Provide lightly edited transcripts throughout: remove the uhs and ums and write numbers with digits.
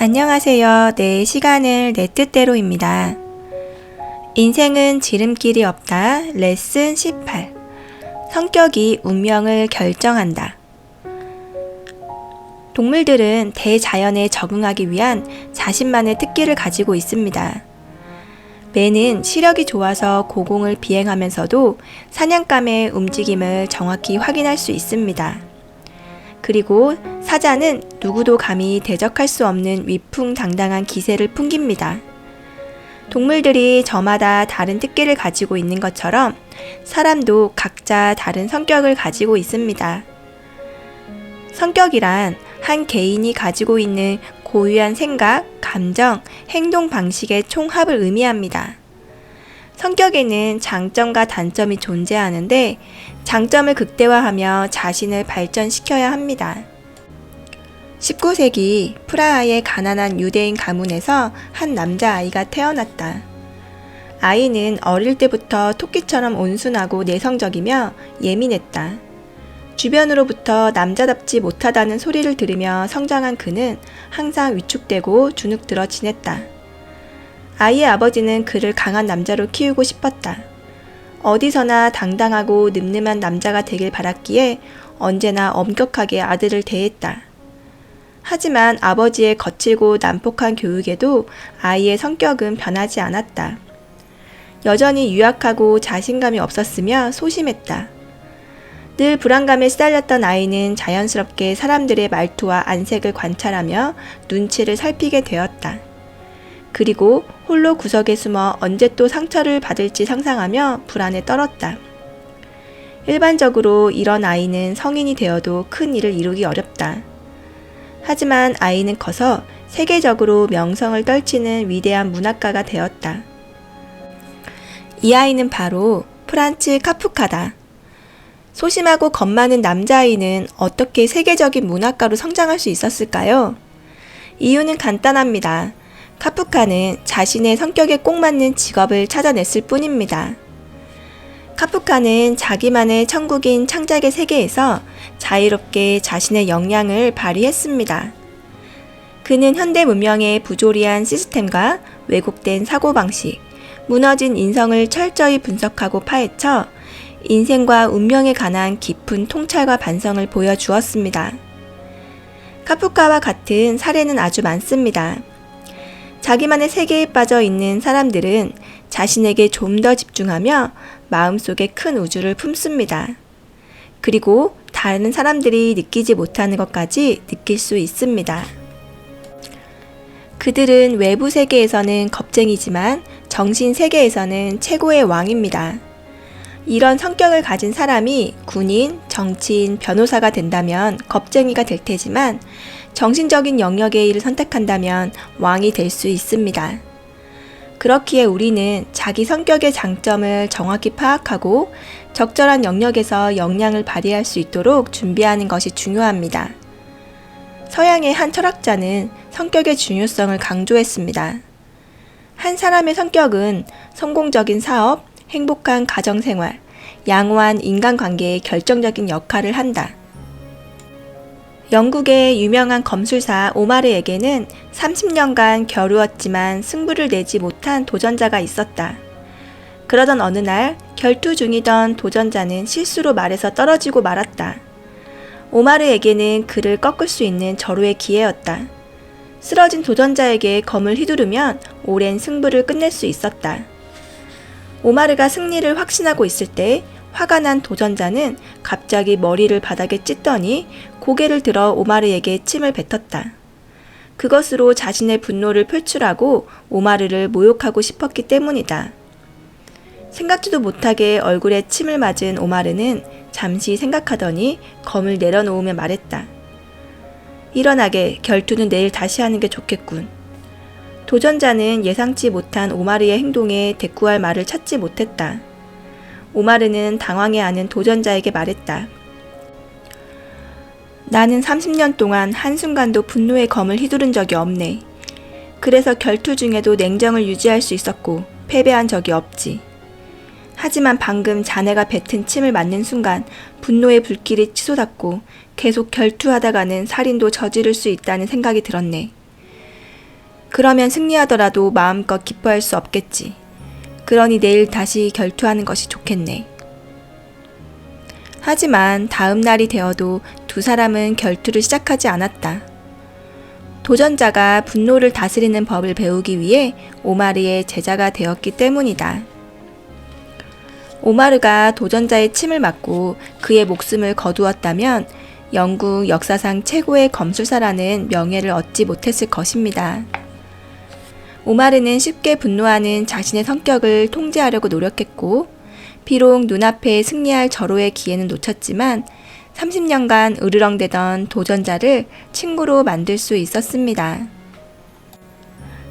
안녕하세요. 내 시간을 내 뜻대로입니다. 인생은 지름길이 없다. 레슨 18. 성격이 운명을 결정한다. 동물들은 대자연에 적응하기 위한 자신만의 특기를 가지고 있습니다. 매는 시력이 좋아서 고공을 비행하면서도 사냥감의 움직임을 정확히 확인할 수 있습니다. 그리고 사자는 누구도 감히 대적할 수 없는 위풍당당한 기세를 풍깁니다. 동물들이 저마다 다른 특기를 가지고 있는 것처럼 사람도 각자 다른 성격을 가지고 있습니다. 성격이란 한 개인이 가지고 있는 고유한 생각, 감정, 행동 방식의 총합을 의미합니다. 성격에는 장점과 단점이 존재하는데 장점을 극대화하며 자신을 발전시켜야 합니다. 19세기 프라하의 가난한 유대인 가문에서 한 남자아이가 태어났다. 아이는 어릴 때부터 토끼처럼 온순하고 내성적이며 예민했다. 주변으로부터 남자답지 못하다는 소리를 들으며 성장한 그는 항상 위축되고 주눅들어 지냈다. 아이의 아버지는 그를 강한 남자로 키우고 싶었다. 어디서나 당당하고 늠름한 남자가 되길 바랐기에 언제나 엄격하게 아들을 대했다. 하지만 아버지의 거칠고 난폭한 교육에도 아이의 성격은 변하지 않았다. 여전히 유약하고 자신감이 없었으며 소심했다. 늘 불안감에 시달렸던 아이는 자연스럽게 사람들의 말투와 안색을 관찰하며 눈치를 살피게 되었다. 그리고 홀로 구석에 숨어 언제 또 상처를 받을지 상상하며 불안에 떨었다. 일반적으로 이런 아이는 성인이 되어도 큰 일을 이루기 어렵다. 하지만 아이는 커서 세계적으로 명성을 떨치는 위대한 문학가가 되었다. 이 아이는 바로 프란츠 카프카다. 소심하고 겁 많은 남자아이는 어떻게 세계적인 문학가로 성장할 수 있었을까요? 이유는 간단합니다. 카프카는 자신의 성격에 꼭 맞는 직업을 찾아냈을 뿐입니다. 카프카는 자기만의 천국인 창작의 세계에서 자유롭게 자신의 역량을 발휘했습니다. 그는 현대 문명의 부조리한 시스템과 왜곡된 사고방식, 무너진 인성을 철저히 분석하고 파헤쳐 인생과 운명에 관한 깊은 통찰과 반성을 보여주었습니다. 카프카와 같은 사례는 아주 많습니다. 자기만의 세계에 빠져 있는 사람들은 자신에게 좀 더 집중하며 마음속에 큰 우주를 품습니다. 그리고 다른 사람들이 느끼지 못하는 것까지 느낄 수 있습니다. 그들은 외부 세계에서는 겁쟁이지만 정신 세계에서는 최고의 왕입니다. 이런 성격을 가진 사람이 군인, 정치인, 변호사가 된다면 겁쟁이가 될 테지만 정신적인 영역의 일을 선택한다면 왕이 될 수 있습니다. 그렇기에 우리는 자기 성격의 장점을 정확히 파악하고 적절한 영역에서 역량을 발휘할 수 있도록 준비하는 것이 중요합니다. 서양의 한 철학자는 성격의 중요성을 강조했습니다. 한 사람의 성격은 성공적인 사업, 행복한 가정생활, 양호한 인간관계에 결정적인 역할을 한다. 영국의 유명한 검술사 오마르에게는 30년간 겨루었지만 승부를 내지 못한 도전자가 있었다. 그러던 어느 날 결투 중이던 도전자는 실수로 말에서 떨어지고 말았다. 오마르에게는 그를 꺾을 수 있는 절호의 기회였다. 쓰러진 도전자에게 검을 휘두르면 오랜 승부를 끝낼 수 있었다. 오마르가 승리를 확신하고 있을 때 화가 난 도전자는 갑자기 머리를 바닥에 찢더니 고개를 들어 오마르에게 침을 뱉었다. 그것으로 자신의 분노를 표출하고 오마르를 모욕하고 싶었기 때문이다. 생각지도 못하게 얼굴에 침을 맞은 오마르는 잠시 생각하더니 검을 내려놓으며 말했다. 일어나게, 결투는 내일 다시 하는 게 좋겠군. 도전자는 예상치 못한 오마르의 행동에 대꾸할 말을 찾지 못했다. 오마르는 당황해하는 도전자에게 말했다. 나는 30년 동안 한순간도 분노의 검을 휘두른 적이 없네. 그래서 결투 중에도 냉정을 유지할 수 있었고 패배한 적이 없지. 하지만 방금 자네가 뱉은 침을 맞는 순간 분노의 불길이 치솟았고 계속 결투하다가는 살인도 저지를 수 있다는 생각이 들었네. 그러면 승리하더라도 마음껏 기뻐할 수 없겠지. 그러니 내일 다시 결투하는 것이 좋겠네. 하지만 다음 날이 되어도 두 사람은 결투를 시작하지 않았다. 도전자가 분노를 다스리는 법을 배우기 위해 오마르의 제자가 되었기 때문이다. 오마르가 도전자의 침을 맞고 그의 목숨을 거두었다면 영국 역사상 최고의 검술사라는 명예를 얻지 못했을 것입니다. 오마르는 쉽게 분노하는 자신의 성격을 통제하려고 노력했고, 비록 눈앞에 승리할 절호의 기회는 놓쳤지만 30년간 으르렁대던 도전자를 친구로 만들 수 있었습니다.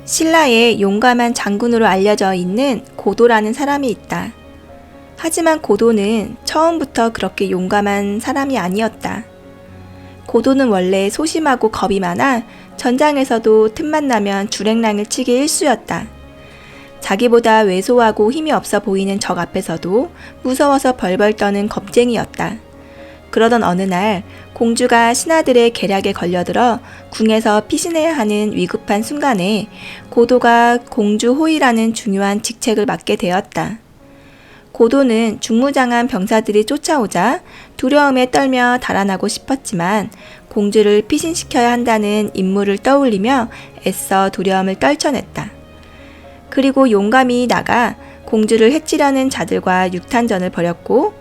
신라의 용감한 장군으로 알려져 있는 고도라는 사람이 있다. 하지만 고도는 처음부터 그렇게 용감한 사람이 아니었다. 고도는 원래 소심하고 겁이 많아 전장에서도 틈만 나면 주랭랑을 치기 일쑤였다. 자기보다 왜소하고 힘이 없어 보이는 적 앞에서도 무서워서 벌벌 떠는 겁쟁이였다. 그러던 어느 날 공주가 신하들의 계략에 걸려들어 궁에서 피신해야 하는 위급한 순간에 고도가 공주 호위라는 중요한 직책을 맡게 되었다. 고도는 중무장한 병사들이 쫓아오자 두려움에 떨며 달아나고 싶었지만 공주를 피신시켜야 한다는 임무를 떠올리며 애써 두려움을 떨쳐냈다. 그리고 용감히 나가 공주를 해치려는 자들과 육탄전을 벌였고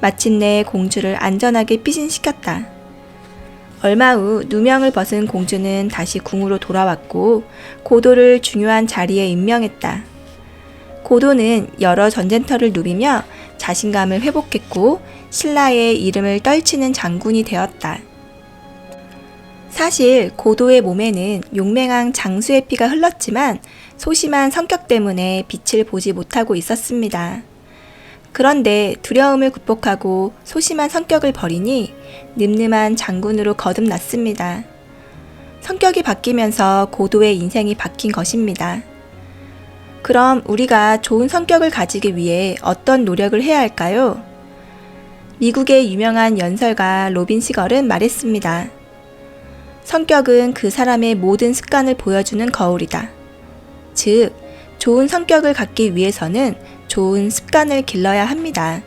마침내 공주를 안전하게 피신시켰다. 얼마 후 누명을 벗은 공주는 다시 궁으로 돌아왔고 고도를 중요한 자리에 임명했다. 고도는 여러 전쟁터를 누비며 자신감을 회복했고 신라의 이름을 떨치는 장군이 되었다. 사실 고도의 몸에는 용맹한 장수의 피가 흘렀지만 소심한 성격 때문에 빛을 보지 못하고 있었습니다. 그런데 두려움을 극복하고 소심한 성격을 버리니 늠름한 장군으로 거듭났습니다. 성격이 바뀌면서 고도의 인생이 바뀐 것입니다. 그럼 우리가 좋은 성격을 가지기 위해 어떤 노력을 해야 할까요? 미국의 유명한 연설가 로빈 시걸은 말했습니다. 성격은 그 사람의 모든 습관을 보여주는 거울이다. 즉, 좋은 성격을 갖기 위해서는 좋은 습관을 길러야 합니다.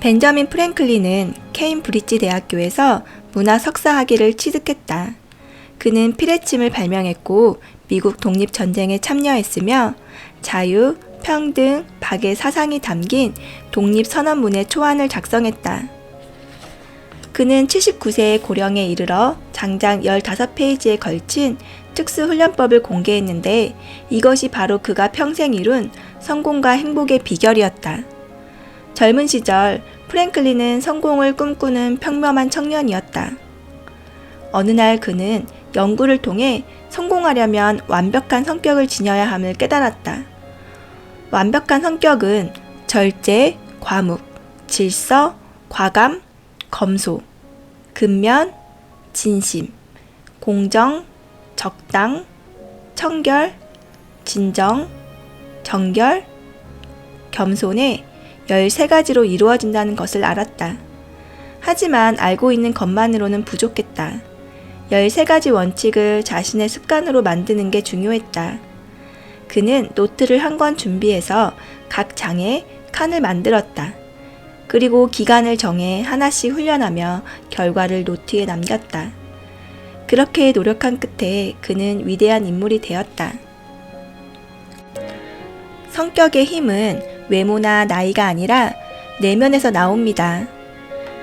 벤저민 프랭클린은 케임브리지 대학교에서 문화 석사 학위를 취득했다. 그는 피레침을 발명했고 미국 독립전쟁에 참여했으며 자유, 평등, 박의 사상이 담긴 독립선언문의 초안을 작성했다. 그는 79세의 고령에 이르러 장장 15페이지에 걸친 특수훈련법을 공개했는데 이것이 바로 그가 평생 이룬 성공과 행복의 비결이었다. 젊은 시절 프랭클린은 성공을 꿈꾸는 평범한 청년이었다. 어느 날 그는 연구를 통해 성공하려면 완벽한 성격을 지녀야 함을 깨달았다. 완벽한 성격은 절제, 과묵, 질서, 과감, 검소, 근면, 진심, 공정, 적당, 청결, 진정, 정결, 겸손의 13가지로 이루어진다는 것을 알았다. 하지만 알고 있는 것만으로는 부족했다. 13가지 원칙을 자신의 습관으로 만드는 게 중요했다. 그는 노트를 한 권 준비해서 각 장에 칸을 만들었다. 그리고 기간을 정해 하나씩 훈련하며 결과를 노트에 남겼다. 그렇게 노력한 끝에 그는 위대한 인물이 되었다. 성격의 힘은 외모나 나이가 아니라 내면에서 나옵니다.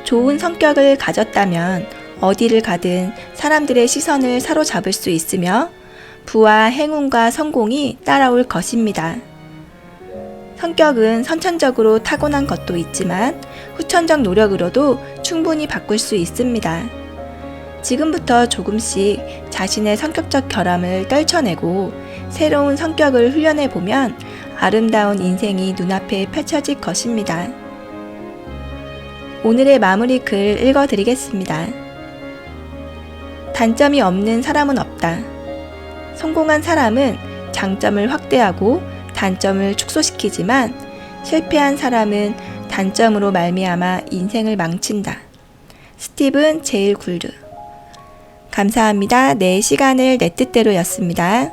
좋은 성격을 가졌다면 어디를 가든 사람들의 시선을 사로잡을 수 있으며 부와 행운과 성공이 따라올 것입니다. 성격은 선천적으로 타고난 것도 있지만 후천적 노력으로도 충분히 바꿀 수 있습니다. 지금부터 조금씩 자신의 성격적 결함을 떨쳐내고 새로운 성격을 훈련해 보면 아름다운 인생이 눈앞에 펼쳐질 것입니다. 오늘의 마무리 글 읽어드리겠습니다. 단점이 없는 사람은 없다. 성공한 사람은 장점을 확대하고 단점을 축소시키지만 실패한 사람은 단점으로 말미암아 인생을 망친다. 스티븐 제일 굴드. 감사합니다. 내 시간을 내 뜻대로였습니다.